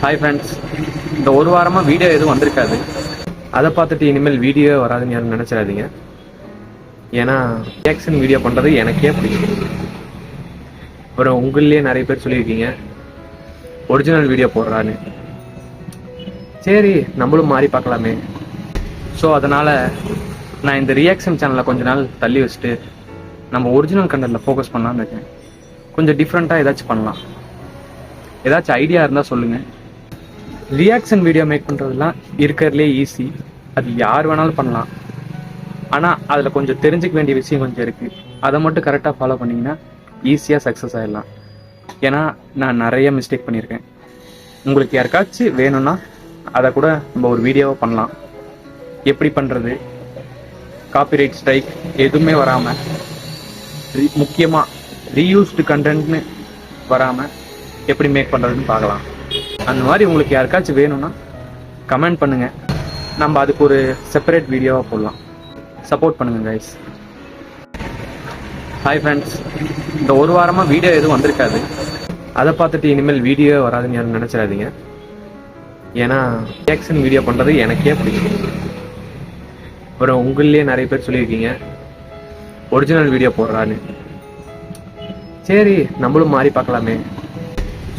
Hi friends, இந்த ஒரு வாரமாக வீடியோ எதுவும் வந்திருக்காது. அதை பார்த்துட்டு இனிமேல் வீடியோ வராதுன்னு யாரும் நினச்சிடாதீங்க. ஏன்னா ரியாக்ஷன் வீடியோ பண்ணுறது எனக்கே பிடிக்கும். அப்புறம் உங்கள்லேயே நிறைய பேர் சொல்லியிருக்கீங்க ஒரிஜினல் வீடியோ போடுறான்னு. சரி, நம்மளும் மாறி பார்க்கலாமே. ஸோ அதனால் நான் இந்த ரியாக்ஷன் சேனலை கொஞ்ச நாள் தள்ளி வச்சுட்டு நம்ம ஒரிஜினல் கண்டென்ட்டில் ஃபோக்கஸ் பண்ணலான்னு இருக்கேன். கொஞ்சம் டிஃப்ரெண்ட்டாக ஏதாச்சும் பண்ணலாம். ஏதாச்சும் ஐடியா இருந்தால் சொல்லுங்கள். ரியாக்ஷன் வீடியோ மேக் பண்ணுறதுலாம் இருக்கிறதுலே ஈஸி. அது யார் வேணாலும் பண்ணலாம். ஆனால் அதில் கொஞ்சம் தெரிஞ்சுக்க வேண்டிய விஷயம் கொஞ்சம் இருக்குது. அதை மட்டும் கரெக்டாக ஃபாலோ பண்ணிங்கன்னா ஈஸியாக சக்ஸஸ் ஆகிடலாம். ஏன்னா நான் நிறைய மிஸ்டேக் பண்ணியிருக்கேன். உங்களுக்கு யாருக்காச்சும் வேணும்னா அதை கூட நம்ம ஒரு வீடியோவை பண்ணலாம். எப்படி பண்ணுறது, காப்பிரைட் ஸ்ட்ரைக் எதுவுமே வராமல், முக்கியமாக ரீயூஸ்டு கண்டென்ட்னு வராமல் எப்படி மேக் பண்ணுறதுன்னு பார்க்கலாம். அந்த மாதிரி உங்களுக்கு யாருக்காச்சும் வேணும்னா கமெண்ட் பண்ணுங்கள். நம்ம அதுக்கு ஒரு செப்பரேட் வீடியோவாக போடலாம். சப்போர்ட் பண்ணுங்கள் கைஸ். ஹாய் ஃப்ரெண்ட்ஸ், இந்த ஒரு வாரமாக வீடியோ எதுவும் வந்திருக்காது. அதை பார்த்துட்டு இனிமேல் வீடியோ வராதுன்னு யாரும் நினச்சிடாதீங்க. ஏன்னா ரியாக்ஷன் வீடியோ பண்ணுறது எனக்கே பிடிக்கும். அப்புறம் உங்கள்லேயே நிறைய பேர் சொல்லியிருக்கீங்க ஒரிஜினல் வீடியோ போடுறான்னு. சரி, நம்மளும் மாறி பார்க்கலாமே.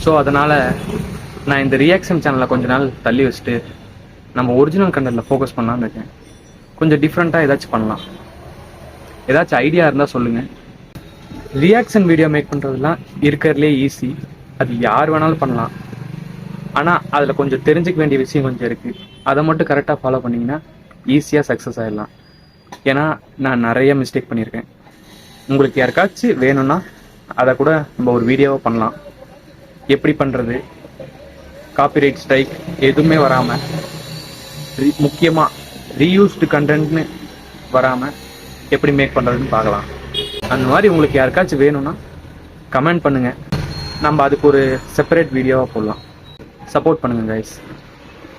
ஸோ அதனால் நான் இந்த ரியாக்ஷன் சேனலை கொஞ்ச நாள் தள்ளி வச்சுட்டு நம்ம ஒரிஜினல் கண்டென்ட்டில் ஃபோக்கஸ் பண்ணலான்னு இருக்கேன். கொஞ்சம் டிஃப்ரெண்ட்டாக ஏதாச்சும் பண்ணலாம். ஏதாச்சும் ஐடியா இருந்தால் சொல்லுங்கள். ரியாக்ஷன் வீடியோ மேக் பண்ணுறதுலாம் இருக்கிறதுலே ஈஸி. அது யார் வேணாலும் பண்ணலாம். ஆனால் அதில் கொஞ்சம் தெரிஞ்சுக்க வேண்டிய விஷயம் கொஞ்சம் இருக்குது. அதை மட்டும் கரெக்டாக ஃபாலோ பண்ணிங்கன்னா ஈஸியாக சக்ஸஸ் ஆகிடலாம். ஏன்னா நான் நிறைய மிஸ்டேக் பண்ணியிருக்கேன். உங்களுக்கு யாருக்காச்சும் வேணும்னா அதை கூட நம்ம ஒரு வீடியோவை பண்ணலாம். எப்படி பண்ணுறது, காப்பிரைட் ஸ்ட்ரைக் எதுவுமே வராமல், முக்கியமாக ரீயூஸ்டு கண்டென்ட்னு வராமல் எப்படி மேக் பண்ணுறதுன்னு பார்க்கலாம். அந்த மாதிரி உங்களுக்கு யாருக்காச்சும் வேணும்னா கமெண்ட் பண்ணுங்கள். நம்ம அதுக்கு ஒரு செப்பரேட் வீடியோவாக போடலாம். சப்போர்ட் பண்ணுங்கள் கைஸ்.